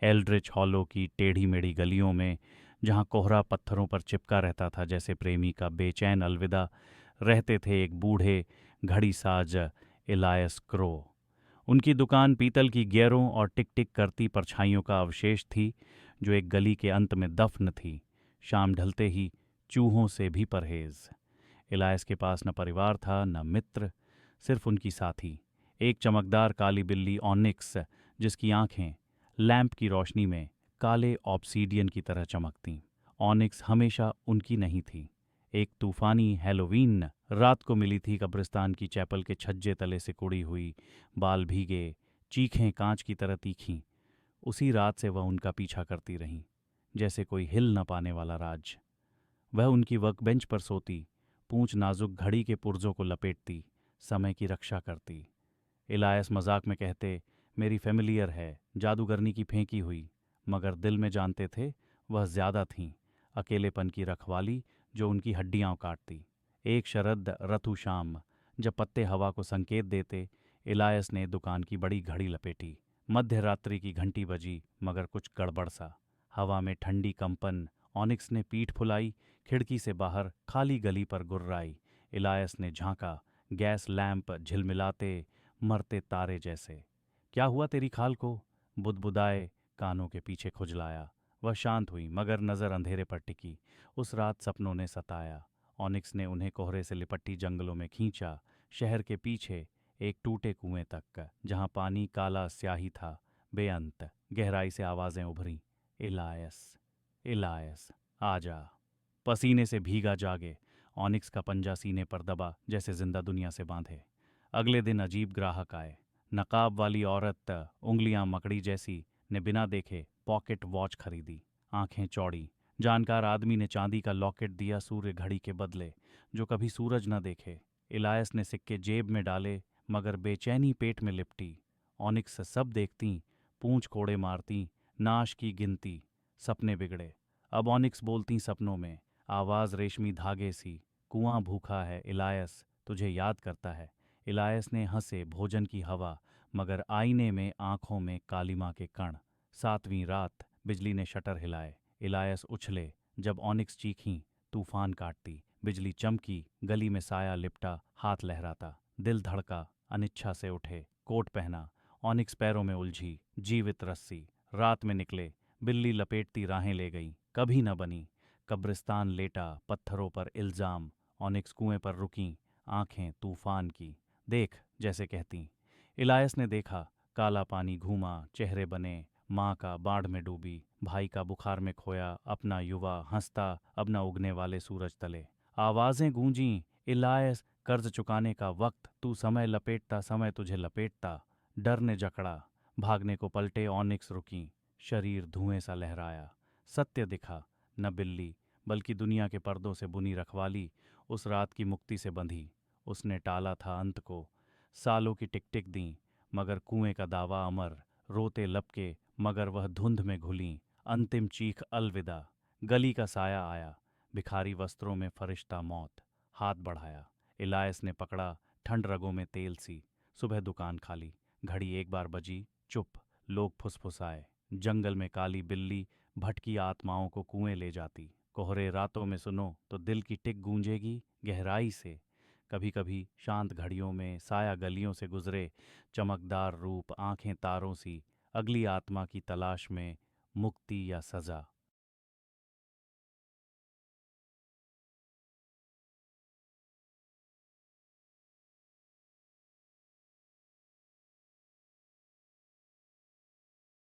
Aldrich hollow की टेढ़ी मेढ़ी गलियों में, जहाँ कोहरा पत्थरों पर चिपका रहता था जैसे प्रेमी का बेचैन अलविदा, रहते थे एक बूढ़े घड़ी साज एलायस क्रो। उनकी दुकान पीतल की गियरों और टिक टिक करती परछाइयों का अवशेष थी, जो एक गली के अंत में दफन थी। शाम ढलते ही चूहों से भी परहेज। इलायस के पास न परिवार था न मित्र, सिर्फ उनकी साथी, एक चमकदार काली बिल्ली ऑनिक्स, जिसकी आंखें लैंप की रोशनी में काले ऑब्सीडियन की तरह चमकतीं। ऑनिक्स हमेशा उनकी नहीं थी। एक तूफानी हैलोवीन रात को मिली थी कब्रिस्तान की चैपल के छज्जे तले से कुड़ी हुई, बाल भीगे, चीखें कांच की तरह तीखीं। उसी रात से वह उनका पीछा करती रहीं, जैसे कोई हिल न पाने वाला राज। वह उनकी वर्कबेंच पर सोती, पूंछ नाजुक घड़ी के पुर्जों को लपेटती, समय की रक्षा करती। इलायस मजाक में कहते, मेरी फेमिलियर है, जादूगरनी की फेंकी हुई, मगर दिल में जानते थे वह ज्यादा थीं, अकेलेपन की रखवाली जो उनकी हड्डियां काटती। एक शरद रतु शाम, जब पत्ते हवा को संकेत देते, इलायस ने दुकान की बड़ी घड़ी लपेटी। मध्य रात्रि की घंटी बजी, मगर कुछ गड़बड़ सा। हवा में ठंडी कंपन। ऑनिक्स ने पीठ फुलाई, खिड़की से बाहर खाली गली पर गुर्राई। इलायस ने झांका, गैस लैंप झिलमिलाते मरते तारे जैसे। क्या हुआ तेरी खाल को? बुदबुदाए, कानों के पीछे खुजलाया। वह शांत हुई, मगर नजर अंधेरे पर टिकी। उस रात सपनों ने सताया। ऑनिक्स ने उन्हें कोहरे से लिपटी जंगलों में खींचा, शहर के पीछे एक टूटे कुएं तक, जहां पानी काला स्याही था, बेअंत। गहराई से आवाजें उभरी, इलायस, इलायस, आजा। पसीने से भीगा जागे, ऑनिक्स का पंजा सीने पर दबा, जैसे जिंदा दुनिया से बांधे। अगले दिन अजीब ग्राहक आए। नकाब वाली औरत, उंगलियां मकड़ी जैसी, ने बिना देखे पॉकेट वॉच खरीदी। आंखें चौड़ी। जानकार आदमी ने चांदी का लॉकेट दिया सूर्य घड़ी के बदले, जो कभी सूरज न देखे। इलायस ने सिक्के जेब में डाले, मगर बेचैनी पेट में लिपटी। ऑनिक्स सब देखती, पूंछ कोड़े मारती, नाश की गिनती। सपने बिगड़े। अब ऑनिक्स बोलती सपनों में, आवाज रेशमी धागे सी, कुआं भूखा है इलायस, तुझे याद करता है। इलायस ने हंसे भोजन की हवा, मगर आईने में आंखों में कालिमा के कण। 7वीं रात, बिजली ने शटर हिलाए। इलायस उछले, जब ऑनिक्स चीखीं, तूफान काटती। बिजली चमकी, गली में साया लिपटा, हाथ लहराता। दिल धड़का, अनिच्छा से उठे, कोट पहना। ऑनिक्स पैरों में उलझी, जीवित रस्सी। रात में निकले, बिल्ली लपेटती राहें ले गई, कभी न बनी। कब्रिस्तान लेटा, पत्थरों पर इल्जाम। ऑनिक्स कुएं पर रुकीं, आंखें तूफान की। देख, जैसे कहती। इलायस ने देखा, काला पानी घूमा, चेहरे बने। माँ का बाढ़ में डूबी, भाई का बुखार में खोया, अपना युवा हंसता अब न उगने वाले सूरज तले। आवाजें गूंजीं, इलायस, कर्ज चुकाने का वक्त, तू समय लपेटता, समय तुझे लपेटता। डर ने जकड़ा, भागने को पलटे। ऑनिक्स रुकीं, शरीर धुएं सा लहराया। सत्य दिखा, न बिल्ली बल्कि दुनिया के पर्दों से बुनी रखवाली उस रात की मुक्ति से बंधी। उसने टाला था अंत को, सालों की टिक टिक दी, मगर कुएं का दावा अमर। रोते लपके, मगर वह धुंध में घुली। अंतिम चीख अलविदा। गली का साया आया, भिखारी वस्त्रों में फरिश्ता मौत। हाथ बढ़ाया, इलायस ने पकड़ा, ठंड रगों में तेल सी। सुबह दुकान खाली। घड़ी एक बार बजी, चुप। लोग फुसफुसाए। जंगल में काली बिल्ली भटकी आत्माओं को कुएं ले जाती। कोहरे रातों में सुनो तो दिल की टिक गूंजेगी गहराई से। कभी कभी शांत घड़ियों में साया गलियों से गुजरे, चमकदार रूप, आंखें तारों सी, अगली आत्मा की तलाश में, मुक्ति या सजा।